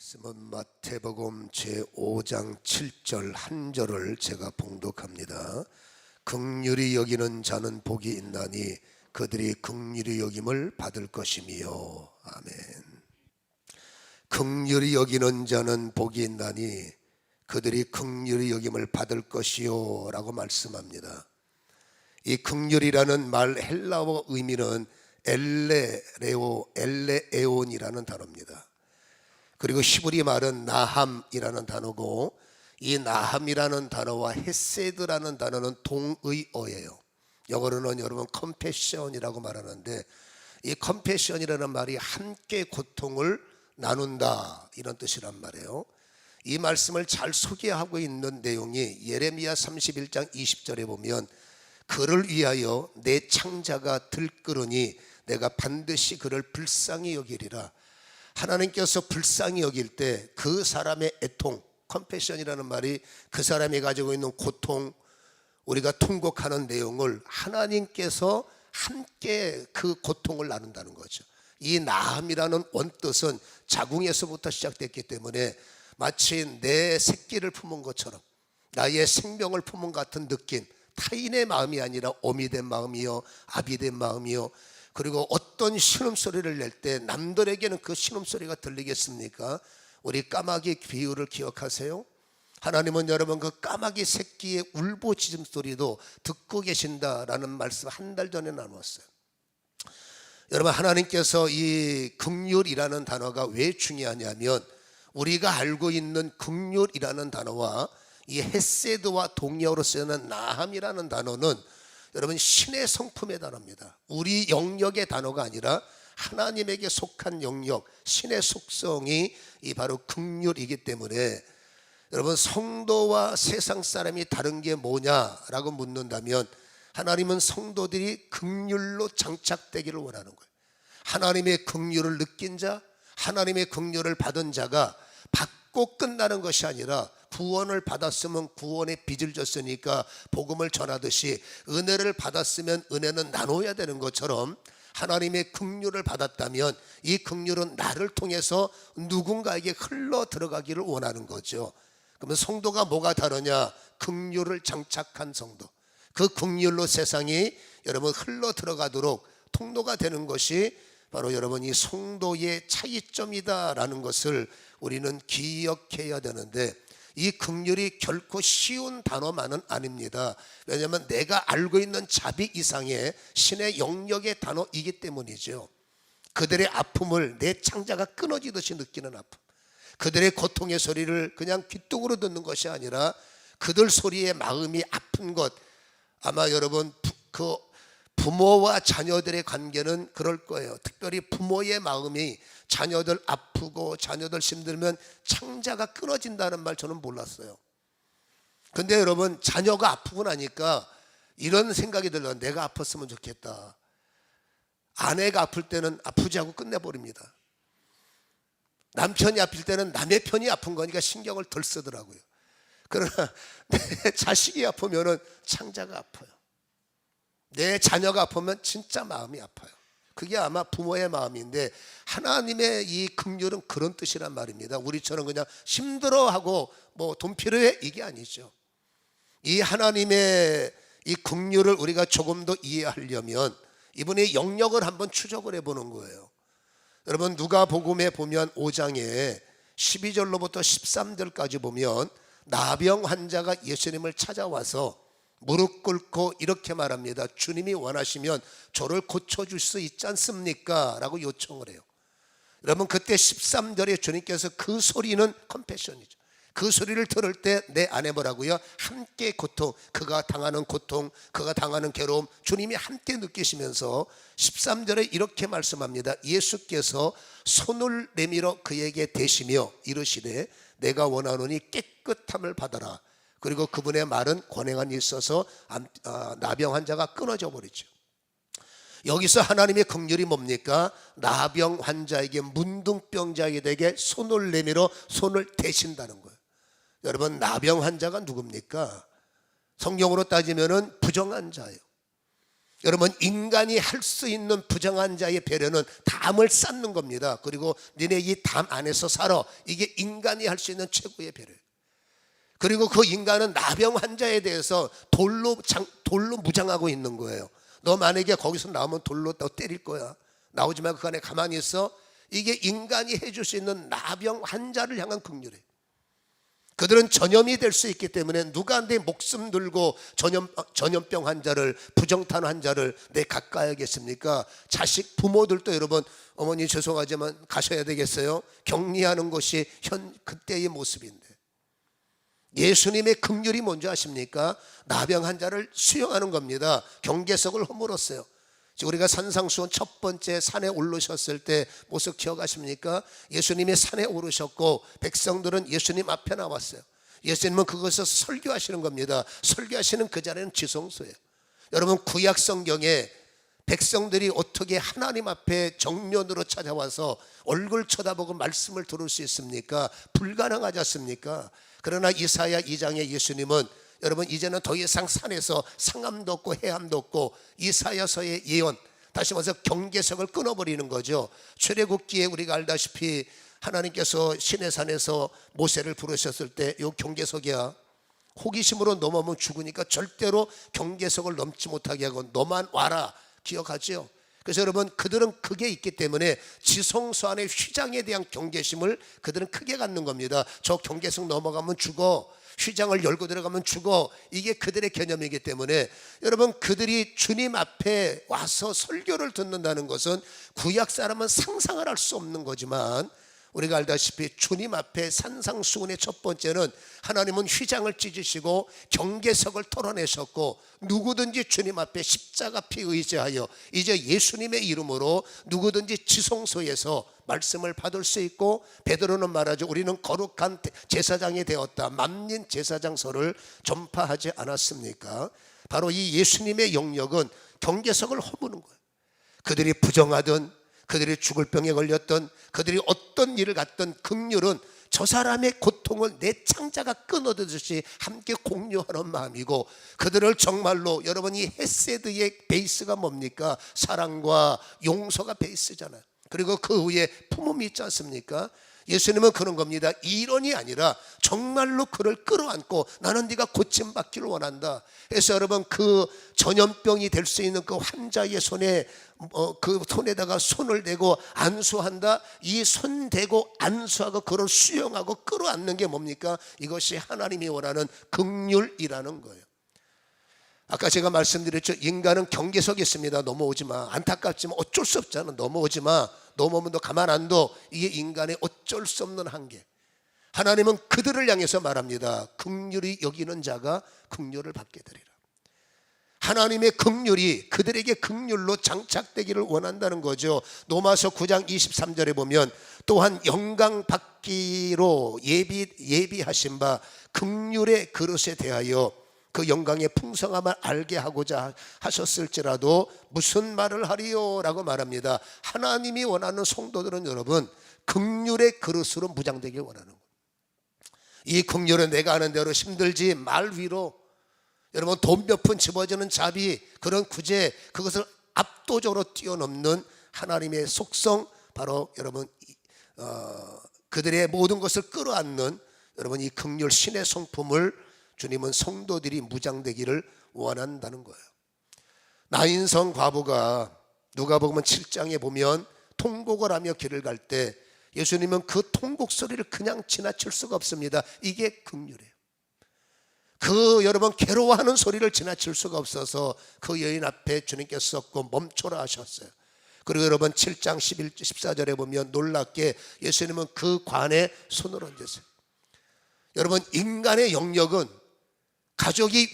말씀은 마태복음 제5장 7절 한 절을 제가 봉독합니다. 긍휼히 여기는 자는 복이 있나니 그들이 긍휼히 여김을 받을 것이며. 아멘. 긍휼히 여기는 자는 복이 있나니 그들이 긍휼히 여김을 받을 것이요 라고 말씀합니다. 이 긍휼이라는 말 헬라어 의미는 엘레에온이라는 단어입니다. 그리고 히브리 말은 나함이라는 단어고, 이 나함이라는 단어와 헤세드라는 단어는 동의어예요. 영어로는 여러분 컴패션이라고 말하는데, 이 컴패션이라는 말이 함께 고통을 나눈다 이런 뜻이란 말이에요. 이 말씀을 잘 소개하고 있는 내용이 예레미야 31장 20절에 보면, 그를 위하여 내 창자가 들끓으니 내가 반드시 그를 불쌍히 여기리라. 하나님께서 불쌍히 여길 때 그 사람의 애통, 컴패션이라는 말이 그 사람이 가지고 있는 고통, 우리가 통곡하는 내용을 하나님께서 함께 그 고통을 나눈다는 거죠. 이 나함이라는 원뜻은 자궁에서부터 시작됐기 때문에 마치 내 새끼를 품은 것처럼, 나의 생명을 품은 같은 느낌, 타인의 마음이 아니라 어미 된 마음이요, 아비 된 마음이요. 그리고 어떤 신음소리를 낼 때 남들에게는 그 신음소리가 들리겠습니까? 우리 까마귀 비유를 기억하세요? 하나님은 여러분 그 까마귀 새끼의 울부짖음 소리도 듣고 계신다라는 말씀 한 달 전에 나누었어요. 여러분, 하나님께서 이 긍휼이라는 단어가 왜 중요하냐면, 우리가 알고 있는 긍휼이라는 단어와 이 헤세드와 동의어로 쓰는 나함이라는 단어는 여러분 신의 성품의 단어입니다. 우리 영역의 단어가 아니라 하나님에게 속한 영역, 신의 속성이 이 바로 긍휼이기 때문에, 여러분 성도와 세상 사람이 다른 게 뭐냐라고 묻는다면, 하나님은 성도들이 긍휼로 장착되기를 원하는 거예요. 하나님의 긍휼을 느낀 자, 하나님의 긍휼을 받은 자가 받고 끝나는 것이 아니라, 구원을 받았으면 구원의 빚을 졌으니까 복음을 전하듯이 은혜를 받았으면 은혜는 나눠야 되는 것처럼, 하나님의 긍휼을 받았다면 이 긍휼은 나를 통해서 누군가에게 흘러 들어가기를 원하는 거죠. 그러면 성도가 뭐가 다르냐? 긍휼을 장착한 성도, 그 긍휼로 세상이 여러분 흘러 들어가도록 통로가 되는 것이 바로 여러분 이 성도의 차이점이다라는 것을 우리는 기억해야 되는데, 이 긍휼이 결코 쉬운 단어만은 아닙니다. 왜냐하면 내가 알고 있는 자비 이상의 신의 영역의 단어이기 때문이죠. 그들의 아픔을 내 창자가 끊어지듯이 느끼는 아픔, 그들의 고통의 소리를 그냥 귀뚝으로 듣는 것이 아니라 그들 소리에 마음이 아픈 것, 아마 여러분 그 부모와 자녀들의 관계는 그럴 거예요. 특별히 부모의 마음이 자녀들 아프고 자녀들 힘들면 창자가 끊어진다는 말 저는 몰랐어요. 근데 여러분 자녀가 아프고 나니까 이런 생각이 들어요. 내가 아팠으면 좋겠다. 아내가 아플 때는 아프지 않고 끝내버립니다. 남편이 아플 때는 남의 편이 아픈 거니까 신경을 덜 쓰더라고요. 그러나 내 자식이 아프면 창자가 아파요. 내 자녀가 아프면 진짜 마음이 아파요. 그게 아마 부모의 마음인데, 하나님의 이 긍휼은 그런 뜻이란 말입니다. 우리처럼 그냥 힘들어하고 뭐 돈 필요해 이게 아니죠. 이 하나님의 이 긍휼을 우리가 조금 더 이해하려면 이분의 영역을 한번 추적을 해보는 거예요. 여러분 누가복음에 보면 5장에 12절로부터 13절까지 보면, 나병 환자가 예수님을 찾아와서 무릎 꿇고 이렇게 말합니다. 주님이 원하시면 저를 고쳐줄 수 있지 않습니까? 라고 요청을 해요. 여러분 그때 13절에 주님께서 그 소리는 컴패션이죠. 그 소리를 들을 때 내 안에 뭐라고요? 함께 고통, 그가 당하는 고통, 그가 당하는 괴로움 주님이 함께 느끼시면서 13절에 이렇게 말씀합니다. 예수께서 손을 내밀어 그에게 대시며 이르시되 내가 원하노니 깨끗함을 받아라. 그리고 그분의 말은 권능이 있어서 나병 환자가 끊어져 버리죠. 여기서 하나님의 긍휼이 뭡니까? 나병 환자에게, 문둥병자에게 손을 내밀어 손을 대신다는 거예요. 여러분 나병 환자가 누굽니까? 성경으로 따지면 부정한 자예요. 여러분, 인간이 할 수 있는 부정한 자의 배려는 담을 쌓는 겁니다. 그리고 너네 이 담 안에서 살아. 이게 인간이 할 수 있는 최고의 배려예요. 그리고 그 인간은 나병 환자에 대해서 돌로 무장하고 있는 거예요. 너 만약에 거기서 나오면 돌로 너 때릴 거야. 나오지 말고 그 안에 가만히 있어. 이게 인간이 해줄 수 있는 나병 환자를 향한 긍휼이에요. 그들은 전염이 될 수 있기 때문에 누가 내 목숨 들고 전염병 환자를, 부정탄 환자를 내 가까이하겠습니까? 자식, 부모들도 여러분, 어머니 죄송하지만 가셔야 되겠어요. 격리하는 것이 그때의 모습인데, 예수님의 긍휼이 뭔지 아십니까? 나병 환자를 수용하는 겁니다. 경계석을 허물었어요. 우리가 산상수훈 첫 번째 산에 오르셨을 때 모습 기억하십니까? 예수님이 산에 오르셨고 백성들은 예수님 앞에 나왔어요. 예수님은 그것을 설교하시는 겁니다. 설교하시는 그 자리는 지성소예요. 여러분, 구약 성경에 백성들이 어떻게 하나님 앞에 정면으로 찾아와서 얼굴 쳐다보고 말씀을 들을 수 있습니까? 불가능하지 않습니까? 그러나 이사야 2장에 예수님은 여러분, 이제는 더 이상 산에서 상암도 없고 해암도 없고, 이사야서의 예언, 다시 말해서 경계석을 끊어버리는 거죠. 출애굽기에 우리가 알다시피 하나님께서 시내산에서 모세를 부르셨을 때 이 경계석이야, 호기심으로 넘어오면 죽으니까 절대로 경계석을 넘지 못하게 하고 너만 와라, 기억하죠? 그래서 여러분, 그들은 그게 있기 때문에 지성소 안의 휘장에 대한 경계심을 그들은 크게 갖는 겁니다. 저 경계석 넘어가면 죽어, 휘장을 열고 들어가면 죽어, 이게 그들의 개념이기 때문에 여러분, 그들이 주님 앞에 와서 설교를 듣는다는 것은 구약 사람은 상상을 할 수 없는 거지만, 우리가 알다시피 주님 앞에 산상수훈의 첫 번째는 하나님은 휘장을 찢으시고 경계석을 털어내셨고, 누구든지 주님 앞에 십자가 피 의지하여 이제 예수님의 이름으로 누구든지 지성소에서 말씀을 받을 수 있고, 베드로는 말하죠. 우리는 거룩한 제사장이 되었다. 만민 제사장서를 전파하지 않았습니까? 바로 이 예수님의 영역은 경계석을 허무는 거예요. 그들이 부정하든, 그들이 죽을 병에 걸렸던, 그들이 어떤 일을 갖던, 긍휼은 저 사람의 고통을 내 창자가 끊어듯이 함께 공유하는 마음이고, 그들을 정말로, 여러분, 이 헤세드의 베이스가 뭡니까? 사랑과 용서가 베이스잖아요. 그리고 그 위에 품음이 있지 않습니까? 예수님은 그런 겁니다. 이론이 아니라 정말로 그를 끌어안고 나는 네가 고침받기를 원한다. 그래서 여러분, 그 전염병이 될 수 있는 그 환자의 손에 그 손에다가 손을 대고 안수한다. 이 손 대고 안수하고 그를 수용하고 끌어안는 게 뭡니까? 이것이 하나님이 원하는 긍휼이라는 거예요. 아까 제가 말씀드렸죠. 인간은 경계석이 있습니다. 넘어오지 마. 안타깝지만 어쩔 수 없잖아. 넘어오지 마. 넘어오면 너 가만 안 둬. 이게 인간의 어쩔 수 없는 한계. 하나님은 그들을 향해서 말합니다. 긍휼히 여기는 자가 긍휼을 받게 되리라. 하나님의 긍휼이 그들에게 긍휼로 장착되기를 원한다는 거죠. 로마서 9장 23절에 보면, 또한 영광 받기로 예비하신 바 긍휼의 그릇에 대하여 그 영광의 풍성함을 알게 하고자 하셨을지라도 무슨 말을 하리요? 라고 말합니다. 하나님이 원하는 성도들은 여러분, 긍휼의 그릇으로 무장되길 원하는 거예요. 이 긍휼은 내가 아는 대로 힘들지 말 위로, 여러분, 돈 몇 푼 집어주는 자비, 그런 구제, 그것을 압도적으로 뛰어넘는 하나님의 속성, 바로 여러분 그들의 모든 것을 끌어안는 여러분 이 긍휼 신의 성품을 주님은 성도들이 무장되기를 원한다는 거예요. 나인성 과부가 누가복음 7장에 보면 통곡을 하며 길을 갈 때 예수님은 그 통곡 소리를 그냥 지나칠 수가 없습니다. 이게 긍휼이에요. 그 여러분 괴로워하는 소리를 지나칠 수가 없어서 그 여인 앞에 주님께서 섰고 멈춰라 하셨어요. 그리고 여러분 7장 14절에 보면 놀랍게 예수님은 그 관에 손을 얹으세요. 여러분, 인간의 영역은 가족이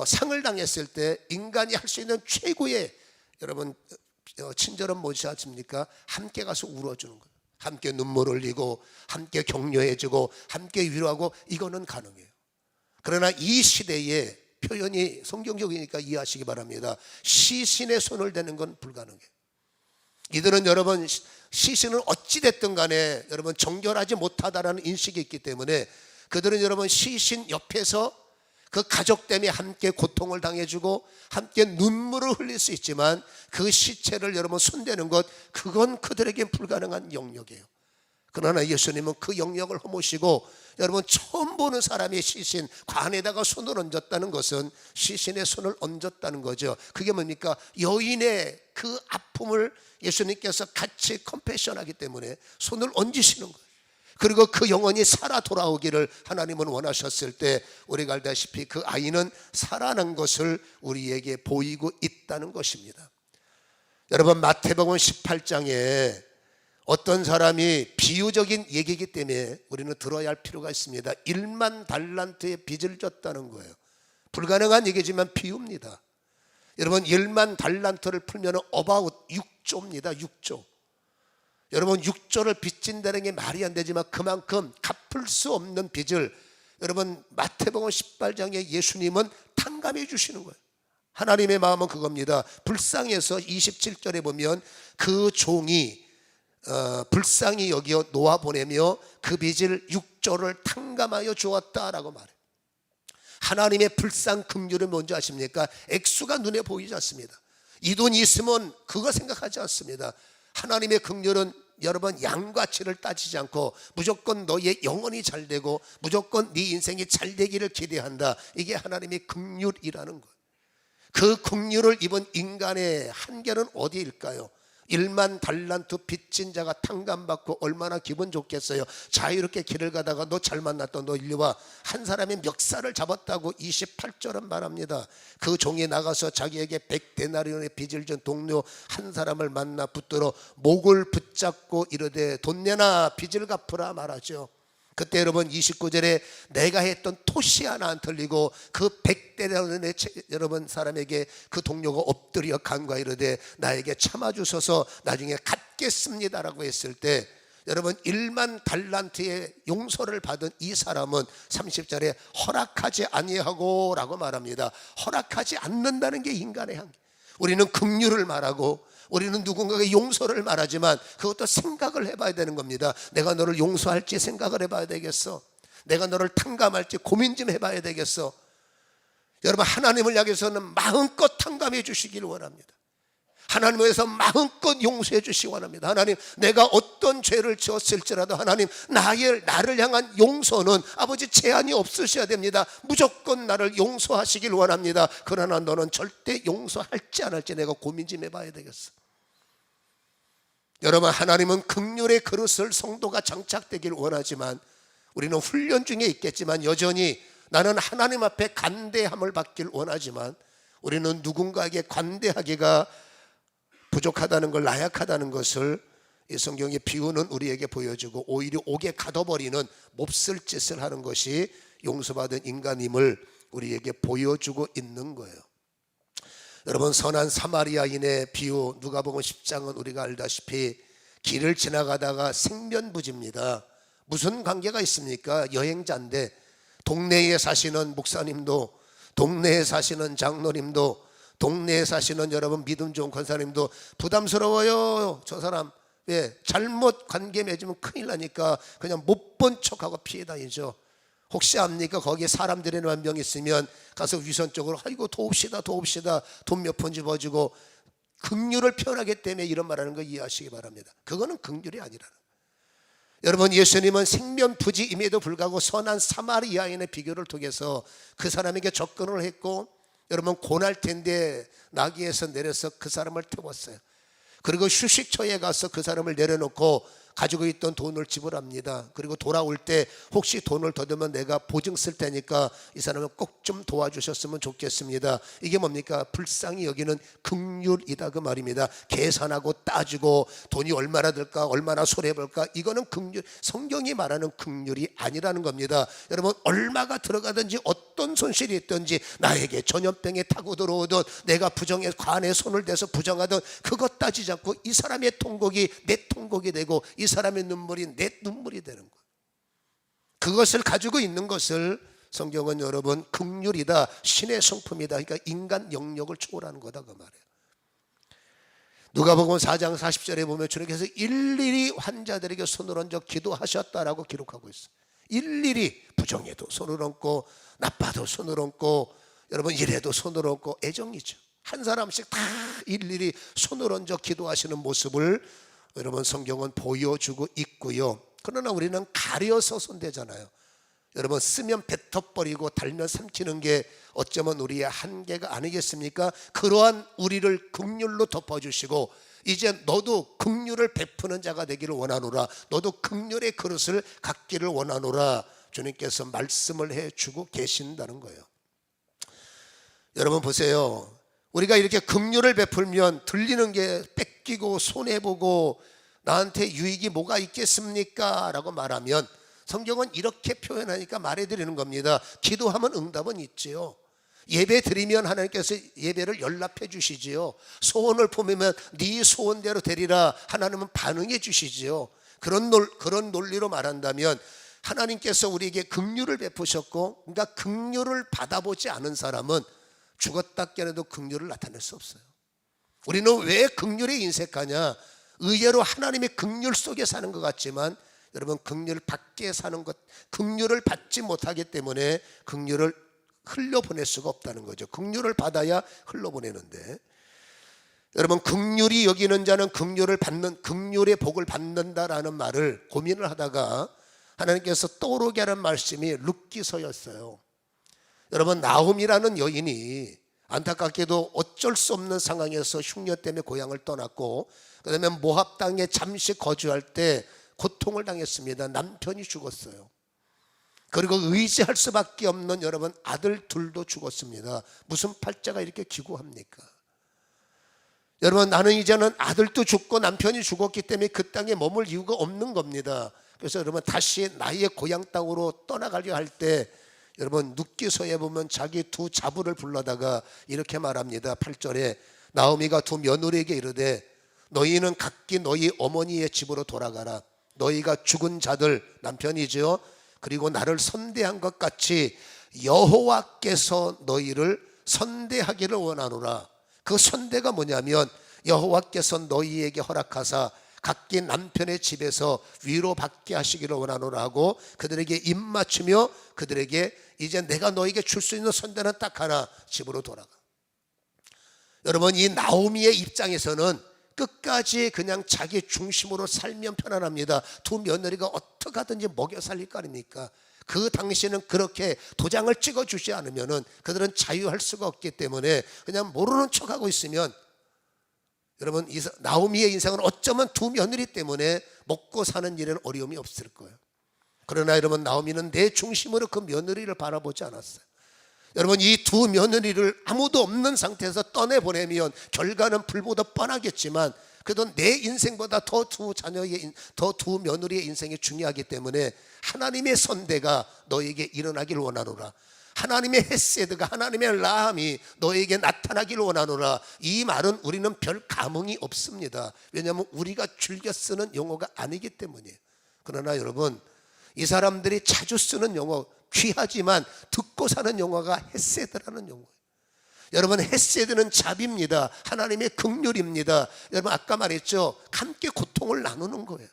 상을 당했을 때 인간이 할 수 있는 최고의 여러분 친절은 무엇이 하십니까? 함께 가서 울어주는 거예요. 함께 눈물 흘리고 함께 격려해주고 함께 위로하고, 이거는 가능해요. 그러나 이 시대의 표현이 성경적이니까 이해하시기 바랍니다. 시신의 손을 대는 건 불가능해요. 이들은 여러분 시신은 어찌됐든 간에 여러분 정결하지 못하다라는 인식이 있기 때문에 그들은 여러분 시신 옆에서 그 가족 때문에 함께 고통을 당해주고 함께 눈물을 흘릴 수 있지만 그 시체를 여러분 손대는 것, 그건 그들에겐 불가능한 영역이에요. 그러나 예수님은 그 영역을 허무시고 여러분 처음 보는 사람의 시신 관에다가 손을 얹었다는 것은 시신의 손을 얹었다는 거죠. 그게 뭡니까? 여인의 그 아픔을 예수님께서 같이 컴패션하기 때문에 손을 얹으시는 거예요. 그리고 그 영혼이 살아 돌아오기를 하나님은 원하셨을 때 우리가 알다시피 그 아이는 살아난 것을 우리에게 보이고 있다는 것입니다. 여러분 마태복음 18장에 어떤 사람이 비유적인 얘기이기 때문에 우리는 들어야 할 필요가 있습니다. 1만 달란트의 빚을 졌다는 거예요. 불가능한 얘기지만 비유입니다. 여러분 1만 달란트를 풀면 about 6조입니다. 6조. 여러분 6조를 빚진다는 게 말이 안 되지만 그만큼 갚을 수 없는 빚을 여러분 마태복음 18장에 예수님은 탕감해 주시는 거예요. 하나님의 마음은 그겁니다. 불쌍해서 27절에 보면 그 종이 불쌍히 여겨 놓아보내며 그 빚을 6조를 탕감하여 주었다라고 말해요. 하나님의 불쌍 긍휼은 뭔지 아십니까? 액수가 눈에 보이지 않습니다. 이 돈이 있으면 그거 생각하지 않습니다. 하나님의 긍휼은 여러분 양가치를 따지지 않고 무조건 너의 영혼이 잘 되고 무조건 네 인생이 잘 되기를 기대한다. 이게 하나님의 긍휼이라는 거예요. 그 긍휼을 입은 인간의 한계는 어디일까요? 1만 달란트 빚진 자가 탕감받고 얼마나 기분 좋겠어요. 자유롭게 길을 가다가 너 잘 만났다, 너 일리 와. 한 사람이 멱살을 잡았다고 28절은 말합니다. 그 종이 나가서 자기에게 100데나리온의 빚을 진 동료 한 사람을 만나 붙들어 목을 붙잡고 이르되 돈 내나 빚을 갚으라 말하죠. 그때 여러분 29절에 내가 했던 토시 하나 안 틀리고 그 100데나리온의 여러분 사람에게 그 동료가 엎드려 간과 이르되 나에게 참아주셔서 나중에 갚겠습니다라고 했을 때 여러분 1만 달란트의 용서를 받은 이 사람은 30절에 허락하지 아니하고 라고 말합니다. 허락하지 않는다는 게 인간의 한계. 우리는 긍휼을 말하고 우리는 누군가에게 용서를 말하지만 그것도 생각을 해봐야 되는 겁니다. 내가 너를 용서할지 생각을 해봐야 되겠어. 내가 너를 탕감할지 고민 좀 해봐야 되겠어. 여러분 하나님을 향해서는 마음껏 탕감해 주시길 원합니다. 하나님을 위해서 마음껏 용서해 주시기 원합니다. 하나님 내가 어떤 죄를 지었을지라도 하나님 나를 향한 용서는 아버지 제한이 없으셔야 됩니다. 무조건 나를 용서하시길 원합니다. 그러나 너는 절대 용서할지 안 할지 내가 고민 좀 해봐야 되겠어. 여러분 하나님은 긍휼의 그릇을 성도가 장착되길 원하지만 우리는 훈련 중에 있겠지만 여전히 나는 하나님 앞에 관대함을 받길 원하지만 우리는 누군가에게 관대하기가 부족하다는 걸, 나약하다는 것을 이 성경의 비유는 우리에게 보여주고 오히려 옥에 가둬버리는 몹쓸 짓을 하는 것이 용서받은 인간임을 우리에게 보여주고 있는 거예요. 여러분 선한 사마리아인의 비유 누가복음 10장은 우리가 알다시피 길을 지나가다가 생면부지입니다. 무슨 관계가 있습니까? 여행자인데 동네에 사시는 목사님도 동네에 사시는 장로님도 동네에 사시는 여러분 믿음 좋은 권사님도 부담스러워요. 저 사람 잘못 관계 맺으면 큰일 나니까 그냥 못 본 척하고 피해 다니죠. 혹시 압니까? 거기에 사람들이 몇 명 있으면 가서 위선적으로 아이고 도웁시다 돈 몇 푼 집어주고 긍휼을 표현하기 때문에 이런 말하는 거 이해하시기 바랍니다. 그거는 긍휼이 아니라는 거예요. 여러분 예수님은 생면부지임에도 불구하고 선한 사마리아인의 비교를 통해서 그 사람에게 접근을 했고 여러분 고날 텐데 나귀에서 내려서 그 사람을 태웠어요. 그리고 휴식처에 가서 그 사람을 내려놓고 가지고 있던 돈을 지불합니다. 그리고 돌아올 때 혹시 돈을 더 들면 내가 보증 쓸 테니까 이 사람을 꼭 좀 도와주셨으면 좋겠습니다. 이게 뭡니까? 불쌍히 여기는 긍휼이다 그 말입니다. 계산하고 따지고 돈이 얼마나 들까 얼마나 손해볼까 이거는 긍휼, 성경이 말하는 긍휼이 아니라는 겁니다. 여러분 얼마가 들어가든지 어떤 손실이 있든지 나에게 전염병에 타고 들어오든 내가 부정에 관에 손을 대서 부정하든 그것 따지지 않고 이 사람의 통곡이 내 통곡이 되고 이 사람의 눈물이 내 눈물이 되는 거예요. 그것을 가지고 있는 것을 성경은 여러분 긍휼이다, 신의 성품이다. 그러니까 인간 영역을 초월하는 거다 그 말이에요. 누가복음 4장 40절에 보면 주님께서 일일이 환자들에게 손을 얹어 기도하셨다라고 기록하고 있어요. 일일이 부정해도 손을 얹고 나빠도 손을 얹고 여러분 이래도 손을 얹고 애정이죠. 한 사람씩 다 일일이 손을 얹어 기도하시는 모습을 여러분 성경은 보여주고 있고요. 그러나 우리는 가려서 손대잖아요. 여러분 쓰면 뱉어버리고 달면 삼키는 게 어쩌면 우리의 한계가 아니겠습니까? 그러한 우리를 긍휼로 덮어주시고 이제 너도 긍휼을 베푸는 자가 되기를 원하노라. 너도 긍휼의 그릇을 갖기를 원하노라. 주님께서 말씀을 해주고 계신다는 거예요. 여러분 보세요. 우리가 이렇게 긍휼을 베풀면 들리는 게 뺏기고 손해보고 나한테 유익이 뭐가 있겠습니까? 라고 말하면 성경은 이렇게 표현하니까 말해드리는 겁니다. 기도하면 응답은 있지요. 예배 드리면 하나님께서 예배를 연락해 주시지요. 소원을 품으면 네 소원대로 되리라 하나님은 반응해 주시지요. 그런 논리로 말한다면 하나님께서 우리에게 긍휼을 베푸셨고, 그러니까 긍휼을 받아보지 않은 사람은 죽었다 깨어나도 긍휼을 나타낼 수 없어요. 우리는 왜 긍휼에 인색하냐? 의외로 하나님의 긍휼 속에 사는 것 같지만 여러분 긍휼 밖에 사는 것, 긍휼을 받지 못하기 때문에 긍휼을 흘려보낼 수가 없다는 거죠. 긍휼을 받아야 흘려보내는데, 여러분 긍휼이 여기는 자는 긍휼을 받는, 긍휼의 복을 받는다라는 말을 고민을 하다가 하나님께서 떠오르게 하는 말씀이 룻기서였어요. 여러분 나홈이라는 여인이 안타깝게도 어쩔 수 없는 상황에서 흉녀 때문에 고향을 떠났고, 그 다음에 모압 땅에 잠시 거주할 때 고통을 당했습니다. 남편이 죽었어요. 그리고 의지할 수밖에 없는 여러분 아들 둘도 죽었습니다. 무슨 팔자가 이렇게 기구합니까? 여러분 나는 이제는 아들도 죽고 남편이 죽었기 때문에 그 땅에 머물 이유가 없는 겁니다. 그래서 여러분 다시 나의 고향 땅으로 떠나가려 할 때 여러분 룻기서에 보면 자기 두 자부를 불러다가 이렇게 말합니다. 8절에 나오미가 두 며느리에게 이르되 너희는 각기 너희 어머니의 집으로 돌아가라. 너희가 죽은 자들, 남편이죠, 그리고 나를 선대한 것 같이 여호와께서 너희를 선대하기를 원하노라. 그 선대가 뭐냐면 여호와께서 너희에게 허락하사 각기 남편의 집에서 위로받게 하시기를 원하노라 하고 그들에게 입맞추며 그들에게 이제 내가 너에게 줄 수 있는 선대는 딱 하나, 집으로 돌아가. 여러분 이 나오미의 입장에서는 끝까지 그냥 자기 중심으로 살면 편안합니다. 두 며느리가 어떻게 하든지 먹여 살릴 거 아닙니까? 그 당시에는 그렇게 도장을 찍어주지 않으면 그들은 자유할 수가 없기 때문에 그냥 모르는 척하고 있으면 여러분 이 나오미의 인생은 어쩌면 두 며느리 때문에 먹고 사는 일에는 어려움이 없을 거예요. 그러나 여러분 나오미는 내 중심으로 그 며느리를 바라보지 않았어요. 여러분 이 두 며느리를 아무도 없는 상태에서 떠내보내면 결과는 불보다 뻔하겠지만 그래도 내 인생보다 더 두 며느리의 인생이 중요하기 때문에 하나님의 선대가 너에게 일어나기를 원하노라. 하나님의 헤세드가, 하나님의 라함이 너에게 나타나기를 원하노라. 이 말은 우리는 별 감흥이 없습니다. 왜냐하면 우리가 즐겨 쓰는 용어가 아니기 때문이에요. 그러나 여러분 이 사람들이 자주 쓰는 용어, 귀하지만 듣고 사는 용어가 헤세드라는 용어예요. 여러분 헤세드는 자비입니다. 하나님의 긍휼입니다. 여러분 아까 말했죠, 함께 고통을 나누는 거예요.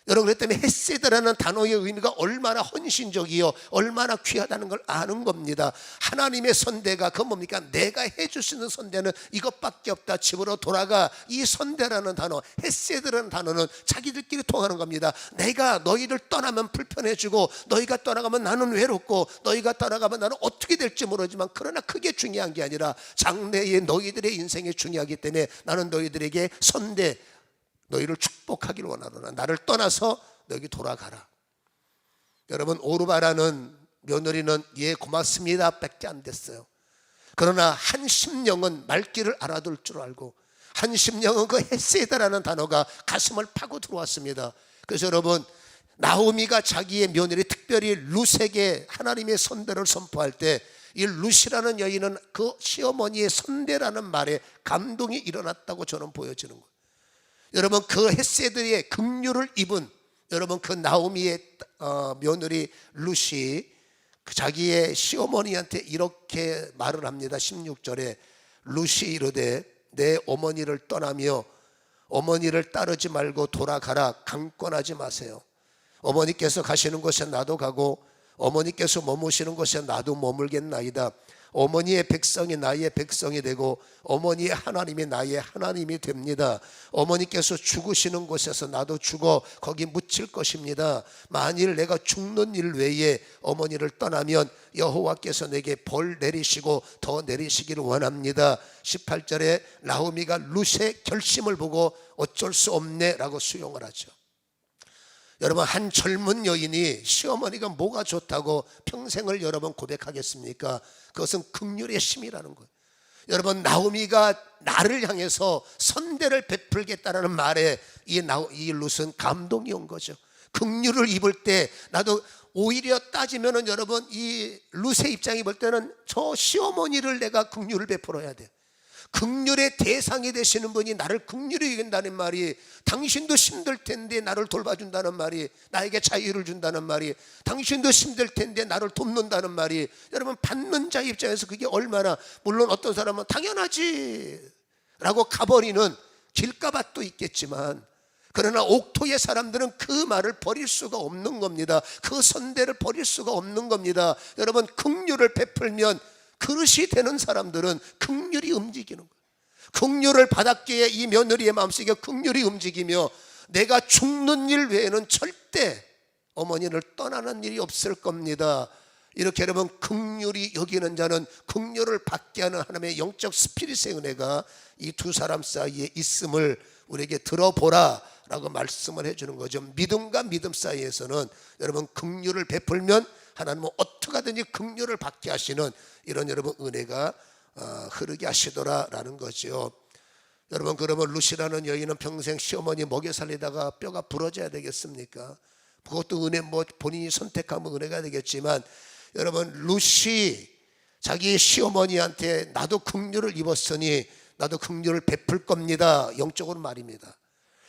여러분 그렇기 때문에 헤세드라는 단어의 의미가 얼마나 헌신적이요 얼마나 귀하다는 걸 아는 겁니다. 하나님의 선대가 그건 뭡니까? 내가 해줄 수 있는 선대는 이것밖에 없다. 집으로 돌아가. 이 선대라는 단어, 헤세드라는 단어는 자기들끼리 통하는 겁니다. 내가 너희들 떠나면 불편해지고 너희가 떠나가면 나는 외롭고 너희가 떠나가면 나는 어떻게 될지 모르지만 그러나 그게 중요한 게 아니라 장래의 너희들의 인생이 중요하기 때문에 나는 너희들에게 선대, 너희를 축복하기를 원하노라. 나를 떠나서 너희 돌아가라. 여러분 오르바라는 며느리는 예 고맙습니다 밖에 안 됐어요. 그러나 한 심령은 말귀를 알아둘 줄 알고 한 심령은 그 헤세드라는 단어가 가슴을 파고 들어왔습니다. 그래서 여러분 나오미가 자기의 며느리 특별히 룻에게 하나님의 선대를 선포할 때 이 룻이라는 여인은 그 시어머니의 선대라는 말에 감동이 일어났다고 저는 보여지는 거예요. 여러분 그 헤세드의 긍휼을 입은 여러분 그 나오미의 며느리 룻이 자기의 시어머니한테 이렇게 말을 합니다. 16절에 룻이 이르되 내 어머니를 떠나며 어머니를 따르지 말고 돌아가라. 강권하지 마세요. 어머니께서 가시는 곳에 나도 가고 어머니께서 머무시는 곳에 나도 머물겠나이다. 어머니의 백성이 나의 백성이 되고 어머니의 하나님이 나의 하나님이 됩니다. 어머니께서 죽으시는 곳에서 나도 죽어 거기 묻힐 것입니다. 만일 내가 죽는 일 외에 어머니를 떠나면 여호와께서 내게 벌 내리시고 더 내리시기를 원합니다. 18절에 나오미가 룻의 결심을 보고 어쩔 수 없네 라고 수용을 하죠. 여러분, 한 젊은 여인이 시어머니가 뭐가 좋다고 평생을 여러분 고백하겠습니까? 그것은 긍휼의 심이라는 거예요. 여러분, 나오미가 나를 향해서 선대를 베풀겠다라는 말에 이 룻은 감동이 온 거죠. 긍휼을 입을 때 나도 오히려 따지면은 여러분, 이 룻의 입장이 볼 때는 저 시어머니를 내가 긍휼을 베풀어야 돼. 긍휼의 대상이 되시는 분이 나를 긍휼히 여긴다는 말이, 당신도 힘들 텐데 나를 돌봐준다는 말이, 나에게 자유를 준다는 말이, 당신도 힘들 텐데 나를 돕는다는 말이, 여러분, 받는 자 입장에서 그게 얼마나, 물론 어떤 사람은 당연하지 라고 가버리는 길가밭도 있겠지만, 그러나 옥토의 사람들은 그 말을 버릴 수가 없는 겁니다. 그 선대를 버릴 수가 없는 겁니다. 여러분, 긍휼을 베풀면 그릇이 되는 사람들은 긍휼이 움직이는 거예요. 긍휼을 받았기에 이 며느리의 마음속에 긍휼이 움직이며 내가 죽는 일 외에는 절대 어머니를 떠나는 일이 없을 겁니다. 이렇게 여러분, 긍휼히 여기는 자는 긍휼을 받게 하는 하나님의 영적 스피릿의 은혜가 이 두 사람 사이에 있음을 우리에게 들어보라 라고 말씀을 해주는 거죠. 믿음과 믿음 사이에서는 여러분, 긍휼을 베풀면 하나님은 어떻게 하든지 긍휼을 받게 하시는 이런 여러분 은혜가 흐르게 하시더라라는 거죠. 여러분, 그러면 룻이라는 여인은 평생 시어머니 먹여 살리다가 뼈가 부러져야 되겠습니까? 그것도 은혜, 뭐 본인이 선택하면 은혜가 되겠지만, 여러분, 룻이 자기 시어머니한테 나도 긍휼을 입었으니 나도 긍휼을 베풀 겁니다, 영적으로 말입니다.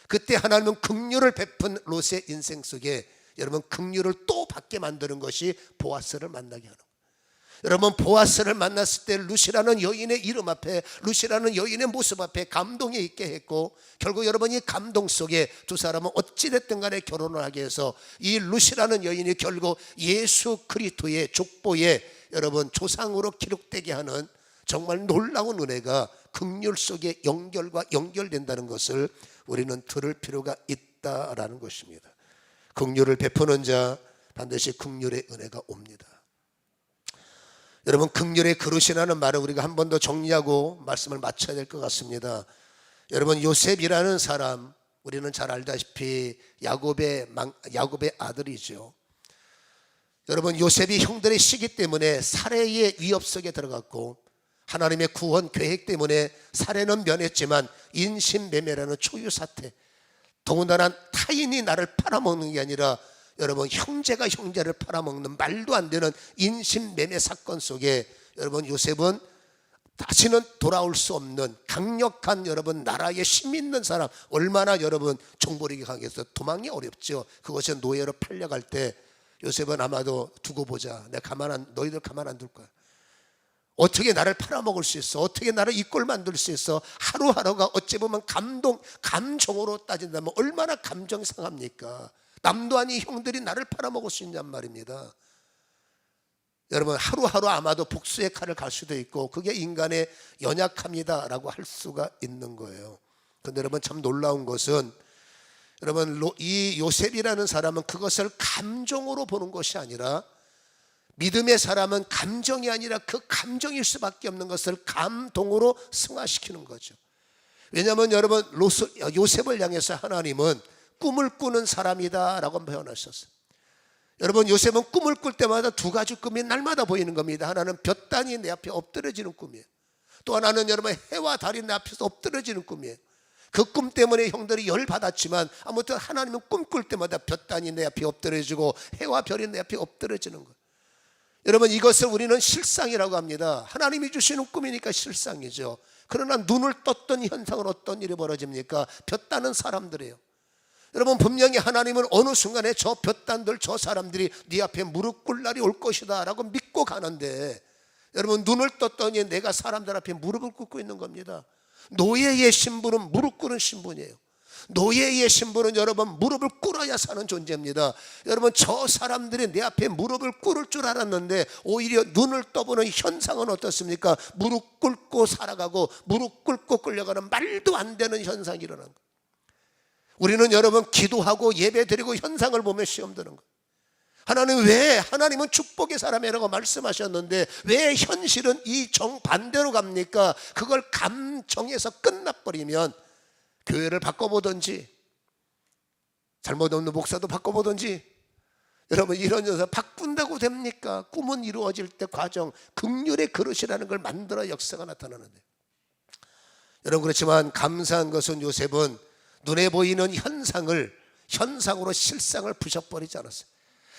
그때 하나님은 긍휼을 베푼 룻의 인생 속에 여러분, 긍휼을 또 받게 만드는 것이 보아스를 만나게 하는 거예요. 여러분, 보아스를 만났을 때 룻이라는 여인의 이름 앞에, 룻이라는 여인의 모습 앞에 감동이 있게 했고, 결국 여러분, 이 감동 속에 두 사람은 어찌됐든 간에 결혼을 하게 해서 이 룻이라는 여인이 결국 예수 그리스도의 족보에 여러분 조상으로 기록되게 하는 정말 놀라운 은혜가 긍휼 속에 연결된다는 것을 우리는 들을 필요가 있다라는 것입니다. 긍휼을 베푸는 자 반드시 긍휼의 은혜가 옵니다. 여러분, 긍휼의 그릇이라는 말을 우리가 한 번 더 정리하고 말씀을 마쳐야 될 것 같습니다. 여러분, 요셉이라는 사람, 우리는 잘 알다시피 야곱의 아들이죠. 여러분, 요셉이 형들의 시기 때문에 살해의 위협 속에 들어갔고, 하나님의 구원 계획 때문에 살해는 면했지만 인신매매라는 초유 사태, 더군다나 타인이 나를 팔아먹는 게 아니라 여러분, 형제가 형제를 팔아먹는 말도 안 되는 인신매매 사건 속에 여러분, 요셉은 다시는 돌아올 수 없는 강력한 여러분 나라의 힘 있는 사람, 얼마나 여러분 정보력이 강해서 도망이 어렵죠. 그것이 노예로 팔려갈 때 요셉은 아마도 두고 보자, 너희들 가만 안 둘 거야. 어떻게 나를 팔아먹을 수 있어? 어떻게 나를 이 꼴 만들 수 있어? 하루하루가 어찌 보면 감정으로 따진다면 얼마나 감정이 상합니까? 남도 아닌 형들이 나를 팔아먹을 수 있냔 말입니다. 여러분, 하루하루 아마도 복수의 칼을 갈 수도 있고, 그게 인간의 연약함이다라고 할 수가 있는 거예요. 그런데 여러분, 참 놀라운 것은 여러분, 이 요셉이라는 사람은 그것을 감정으로 보는 것이 아니라, 믿음의 사람은 감정이 아니라 그 감정일 수밖에 없는 것을 감동으로 승화시키는 거죠. 왜냐하면 여러분, 요셉을 향해서 하나님은 꿈을 꾸는 사람이다 라고 표현하셨어요. 여러분, 요셉은 꿈을 꿀 때마다 두 가지 꿈이 날마다 보이는 겁니다. 하나는 볕단이 내 앞에 엎드려지는 꿈이에요. 또 하나는 여러분, 해와 달이 내 앞에서 엎드려지는 꿈이에요. 그 꿈 때문에 형들이 열받았지만 아무튼 하나님은 꿈 꿀 때마다 볕단이 내 앞에 엎드려지고 해와 별이 내 앞에 엎드려지는 거예요. 여러분, 이것을 우리는 실상이라고 합니다. 하나님이 주시는 꿈이니까 실상이죠. 그러나 눈을 떴던 현상은 어떤 일이 벌어집니까? 볕다는 사람들이에요. 여러분, 분명히 하나님은 어느 순간에 저 볕단들, 저 사람들이 네 앞에 무릎 꿇을 날이 올 것이다 라고 믿고 가는데, 여러분, 눈을 떴더니 내가 사람들 앞에 무릎을 꿇고 있는 겁니다. 노예의 신분은 무릎 꿇은 신분이에요. 노예의 신분은 여러분 무릎을 꿇어야 사는 존재입니다. 여러분 저 사람들이 내 앞에 무릎을 꿇을 줄 알았는데 오히려 눈을 떠보는 현상은 어떻습니까? 무릎 꿇고 살아가고 무릎 꿇고 끌려가는 말도 안 되는 현상이 일어난 거예요. 우리는 여러분 기도하고 예배드리고 현상을 보며 시험 드는 거예요. 하나님 왜 하나님은 축복의 사람이라고 말씀하셨는데 왜 현실은 이 정반대로 갑니까? 그걸 감정해서 끝나버리면 교회를 바꿔보든지 잘못 없는 목사도 바꿔보든지 여러분 이런 현상 바꾼다고 됩니까? 꿈은 이루어질 때 과정 긍휼의 그릇이라는 걸 만들어 역사가 나타나는데 여러분 그렇지만 감사한 것은 요셉은 눈에 보이는 현상으로 실상을 부셔버리지 않았어요.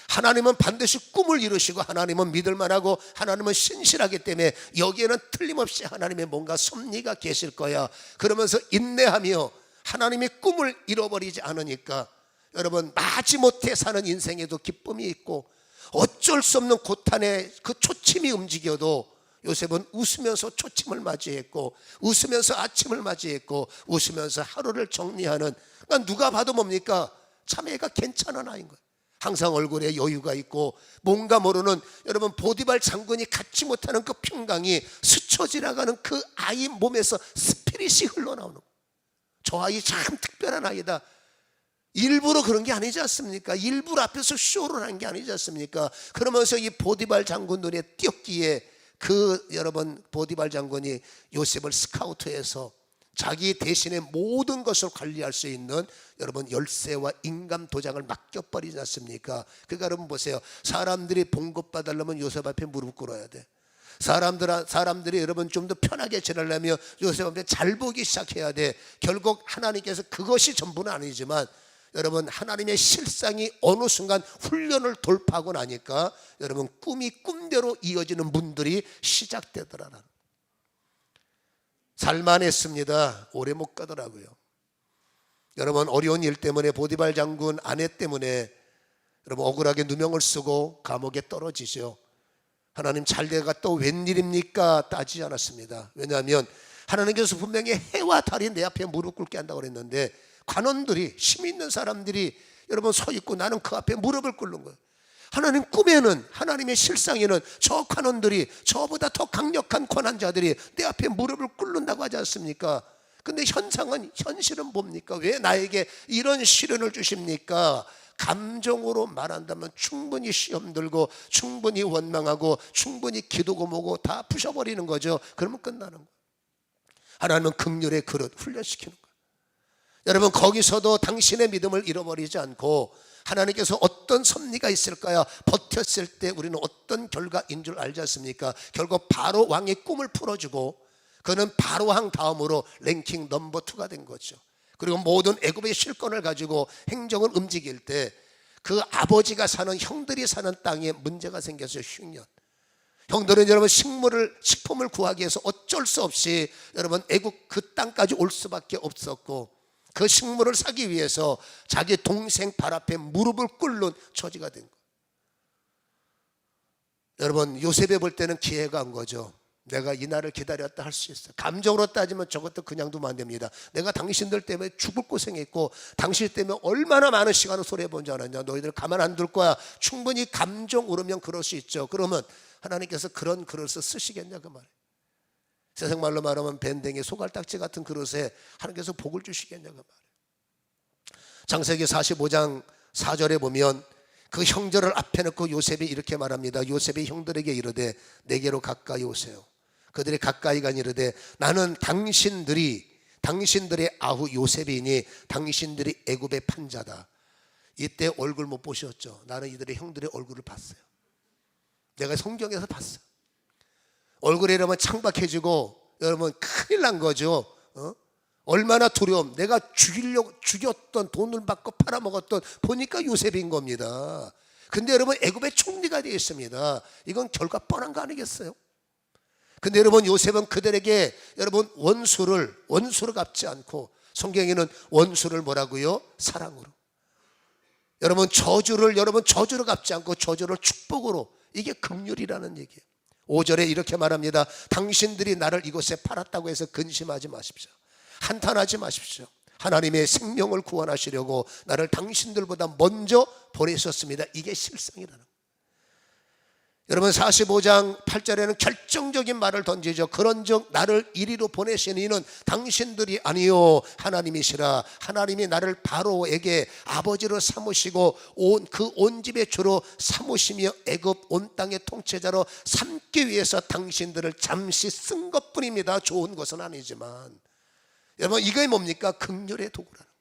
하나님은 반드시 꿈을 이루시고 하나님은 믿을만하고 하나님은 신실하기 때문에 여기에는 틀림없이 하나님의 뭔가 섭리가 계실 거야 그러면서 인내하며 하나님의 꿈을 잃어버리지 않으니까 여러분 마지못해 사는 인생에도 기쁨이 있고 어쩔 수 없는 고탄에 그 초침이 움직여도 요셉은 웃으면서 초침을 맞이했고 웃으면서 아침을 맞이했고 웃으면서 하루를 정리하는 그러니까 누가 봐도 뭡니까? 참 애가 괜찮은 아이인 거예요. 항상 얼굴에 여유가 있고 뭔가 모르는 여러분 보디발 장군이 갖지 못하는 그 평강이 스쳐 지나가는 그 아이 몸에서 스피릿이 흘러나오는 거예요. 저 아이 참 특별한 아이다. 일부러 그런 게 아니지 않습니까? 일부러 앞에서 쇼를 한 게 아니지 않습니까? 그러면서 이 보디발 장군 눈에 띄었기에 그 여러분 보디발 장군이 요셉을 스카우트해서 자기 대신에 모든 것을 관리할 수 있는 여러분 열쇠와 인감 도장을 맡겨버리지 않습니까? 그러니까 여러분 보세요. 사람들이 봉급 받으려면 요셉 앞에 무릎 꿇어야 돼. 사람들이 여러분 좀 더 편하게 지내려면 요셉 앞에 잘 보기 시작해야 돼. 결국 하나님께서 그것이 전부는 아니지만 여러분 하나님의 실상이 어느 순간 훈련을 돌파하고 나니까 여러분 꿈이 꿈대로 이어지는 문들이 시작되더라는 살만했습니다. 오래 못 가더라고요. 여러분 어려운 일 때문에 보디발 장군 아내 때문에 여러분 억울하게 누명을 쓰고 감옥에 떨어지죠. 하나님 잘 돼가 또 웬일입니까? 따지지 않았습니다. 왜냐하면 하나님께서 분명히 해와 달이 내 앞에 무릎 꿇게 한다고 그랬는데 관원들이 힘 있는 사람들이 여러분 서 있고 나는 그 앞에 무릎을 꿇는 거예요. 하나님 꿈에는 하나님의 실상에는 저 관원들이 저보다 더 강력한 권한자들이 내 앞에 무릎을 꿇는다고 하지 않습니까? 근데 현실은 뭡니까? 왜 나에게 이런 시련을 주십니까? 감정으로 말한다면 충분히 시험 들고 충분히 원망하고 충분히 기도고 뭐고 다 부셔버리는 거죠. 그러면 끝나는 거예요. 하나님은 긍휼의 그릇 훈련시키는 거예요. 여러분 거기서도 당신의 믿음을 잃어버리지 않고 하나님께서 어떤 섭리가 있을까요? 버텼을 때 우리는 어떤 결과인 줄 알지 않습니까? 결국 바로 왕의 꿈을 풀어주고 그는 바로 왕 다음으로 랭킹 넘버 2가 된 거죠. 그리고 모든 애굽의 실권을 가지고 행정을 움직일 때 그 아버지가 사는 형들이 사는 땅에 문제가 생겼어요. 흉년. 형들은 여러분 식품을 구하기 위해서 어쩔 수 없이 여러분 애굽 그 땅까지 올 수밖에 없었고 그 식물을 사기 위해서 자기 동생 발 앞에 무릎을 꿇는 처지가 된 거예요. 여러분 요셉이 볼 때는 기회가 온 거죠. 내가 이 날을 기다렸다 할 수 있어요. 감정으로 따지면 저것도 그냥 두면 안 됩니다. 내가 당신들 때문에 죽을 고생했고 당신 때문에 얼마나 많은 시간을 소리해본 줄 알았냐. 너희들 가만 안 둘 거야. 충분히 감정 오르면 그럴 수 있죠. 그러면 하나님께서 그런 그릇을 쓰시겠냐 그 말이에요. 세상 말로 말하면 밴댕이 소갈딱지 같은 그릇에 하나님께서 복을 주시겠냐 그 말이에요. 창세기 45장 4절에 보면 그 형제를 앞에 놓고 요셉이 이렇게 말합니다. 요셉이 형들에게 이르되 내게로 가까이 오세요. 그들이 가까이 가니 이르되 나는 당신들의 아후 요셉이니 당신들이 애굽의 판자다. 이때 얼굴 못 보셨죠? 나는 이들의 형들의 얼굴을 봤어요. 내가 성경에서 봤어요. 얼굴이 이러면 창박해지고 여러분 큰일 난 거죠. 얼마나 두려움. 내가 죽였던 돈을 받고 팔아먹었던 보니까 요셉인 겁니다. 근데 여러분 애굽의 총리가 되어 있습니다. 이건 결과 뻔한 거 아니겠어요? 근데 여러분 요셉은 그들에게 여러분 원수를 갚지 않고 성경에는 원수를 뭐라고요? 사랑으로. 여러분 저주를 갚지 않고 저주를 축복으로. 이게 긍휼이라는 얘기예요. 5절에 이렇게 말합니다. 당신들이 나를 이곳에 팔았다고 해서 근심하지 마십시오. 한탄하지 마십시오. 하나님의 생명을 구원하시려고 나를 당신들보다 먼저 보내셨습니다. 이게 실상이라는 거예요. 여러분 45장 8절에는 결정적인 말을 던지죠. 그런즉 나를 이리로 보내신 이는 당신들이 아니요 하나님이시라. 하나님이 나를 바로에게 아버지로 삼으시고 온 집의 주로 삼으시며 애굽 온 땅의 통치자로 삼기 위해서 당신들을 잠시 쓴 것뿐입니다. 좋은 것은 아니지만. 여러분 이게 뭡니까? 긍휼의 도구라는 거예요.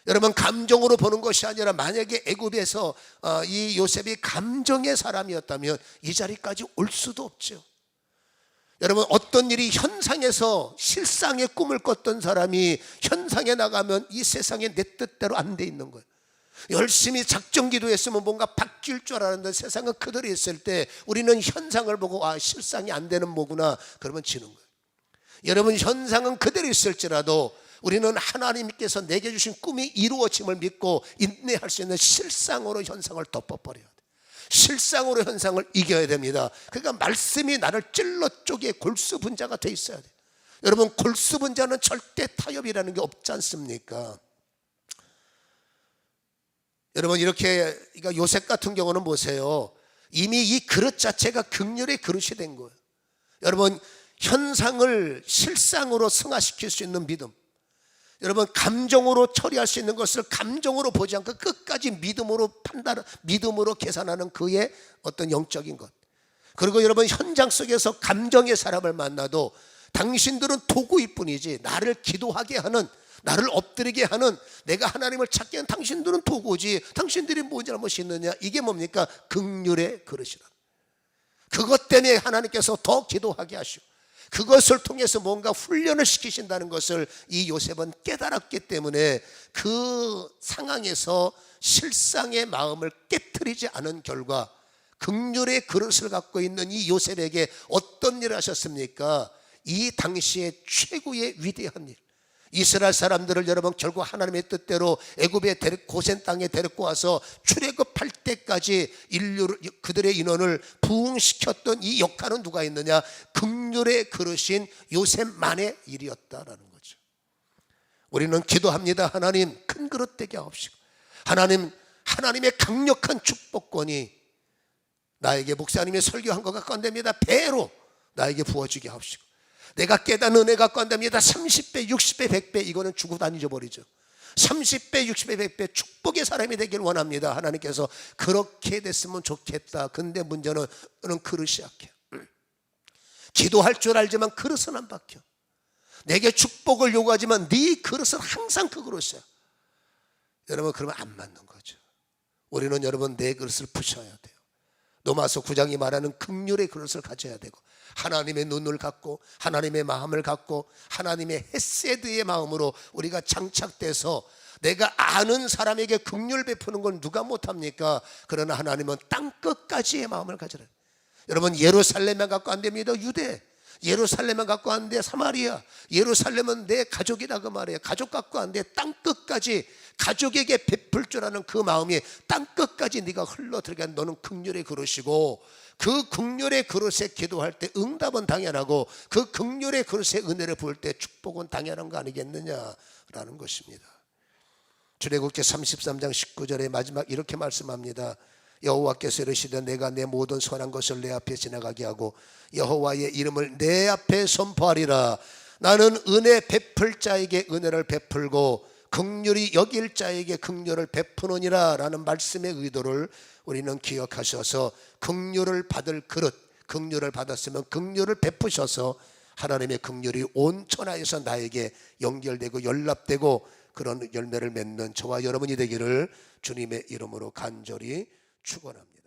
여러분 감정으로 보는 것이 아니라 만약에 애굽에서 이 요셉이 감정의 사람이었다면 이 자리까지 올 수도 없죠. 여러분 어떤 일이 현상에서 실상의 꿈을 꿨던 사람이 현상에 나가면 이 세상에 내 뜻대로 안 돼 있는 거예요. 열심히 작정 기도했으면 뭔가 바뀔 줄 알았는데 세상은 그대로 있을 때 우리는 현상을 보고 실상이 안 되는 뭐구나 그러면 지는 거예요. 여러분 현상은 그대로 있을지라도 우리는 하나님께서 내게 주신 꿈이 이루어짐을 믿고 인내할 수 있는 실상으로 현상을 덮어버려야 돼요. 실상으로 현상을 이겨야 됩니다. 그러니까 말씀이 나를 찔러 쪼개 골수분자가 돼 있어야 돼요. 여러분 골수분자는 절대 타협이라는 게 없지 않습니까? 여러분 이렇게 그러니까 요셉 같은 경우는 보세요. 이미 이 그릇 자체가 긍휼의 그릇이 된 거예요. 여러분 현상을 실상으로 승화시킬 수 있는 믿음, 여러분 감정으로 처리할 수 있는 것을 감정으로 보지 않고 끝까지 믿음으로 믿음으로 계산하는 그의 어떤 영적인 것. 그리고 여러분 현장 속에서 감정의 사람을 만나도 당신들은 도구일 뿐이지 나를 기도하게 하는, 나를 엎드리게 하는, 내가 하나님을 찾게 하는 당신들은 도구지 당신들이 뭐 잘못이 있느냐. 이게 뭡니까? 긍휼의 그릇이라. 그것 때문에 하나님께서 더 기도하게 하시고 그것을 통해서 뭔가 훈련을 시키신다는 것을 이 요셉은 깨달았기 때문에 그 상황에서 실상의 마음을 깨트리지 않은 결과 긍휼의 그릇을 갖고 있는 이 요셉에게 어떤 일을 하셨습니까? 이 당시에 최고의 위대한 일, 이스라엘 사람들을 여러분 결국 하나님의 뜻대로 애굽의 고센 땅에 데리고 와서 출애굽할 때까지 그들의 인원을 부흥시켰던 이 역할은 누가 있느냐? 긍휼의 그릇인 요셉만의 일이었다라는 거죠. 우리는 기도합니다. 하나님 큰 그릇 되게 하옵시고, 하나님의 강력한 축복권이 나에게 목사님이 설교한 것 같고 안 됩니다. 배로 나에게 부어지게 하옵시고, 내가 깨닫는 은혜 갖고 안 됩니다. 30배, 60배, 100배 이거는 주고 안 잊어버리죠. 30배, 60배, 100배 축복의 사람이 되길 원합니다. 하나님께서 그렇게 됐으면 좋겠다. 근데 문제는 그릇이 약해. 기도할 줄 알지만 그릇은 안 박혀. 내게 축복을 요구하지만 네 그릇은 항상 그 그릇이야. 여러분 그러면 안 맞는 거죠. 우리는 여러분 내 그릇을 푸셔야 돼요. 로마서 9장이 말하는 긍휼의 그릇을 가져야 되고, 하나님의 눈을 갖고 하나님의 마음을 갖고 하나님의 헤세드의 마음으로 우리가 장착돼서 내가 아는 사람에게 긍휼 베푸는 건 누가 못합니까? 그러나 하나님은 땅끝까지의 마음을 가져라. 여러분 예루살렘만 갖고 안 됩니다. 유대, 예루살렘만 갖고 안 돼. 사마리아, 예루살렘은 내 가족이다 그 말이에요. 가족 갖고 안 돼. 땅끝까지 가족에게 베풀 줄 아는 그 마음이 땅끝까지 네가 흘러들어가. 너는 긍휼의 그릇이고, 그 긍휼의 그릇에 기도할 때 응답은 당연하고 그 긍휼의 그릇에 은혜를 부을 때 축복은 당연한 거 아니겠느냐라는 것입니다. 출애굽기 33장 19절에 마지막 이렇게 말씀합니다. 여호와께서 이르시되 내가 내 모든 선한 것을 내 앞에 지나가게 하고 여호와의 이름을 내 앞에 선포하리라. 나는 은혜 베풀 자에게 은혜를 베풀고 긍휼히 여길 자에게 긍휼을 베푸느니라 라는 말씀의 의도를 우리는 기억하셔서 긍휼을 받을 그릇, 긍휼을 받았으면 긍휼을 베푸셔서 하나님의 긍휼이 온 천하에서 나에게 연결되고 연락되고 그런 열매를 맺는 저와 여러분이 되기를 주님의 이름으로 간절히 축원합니다.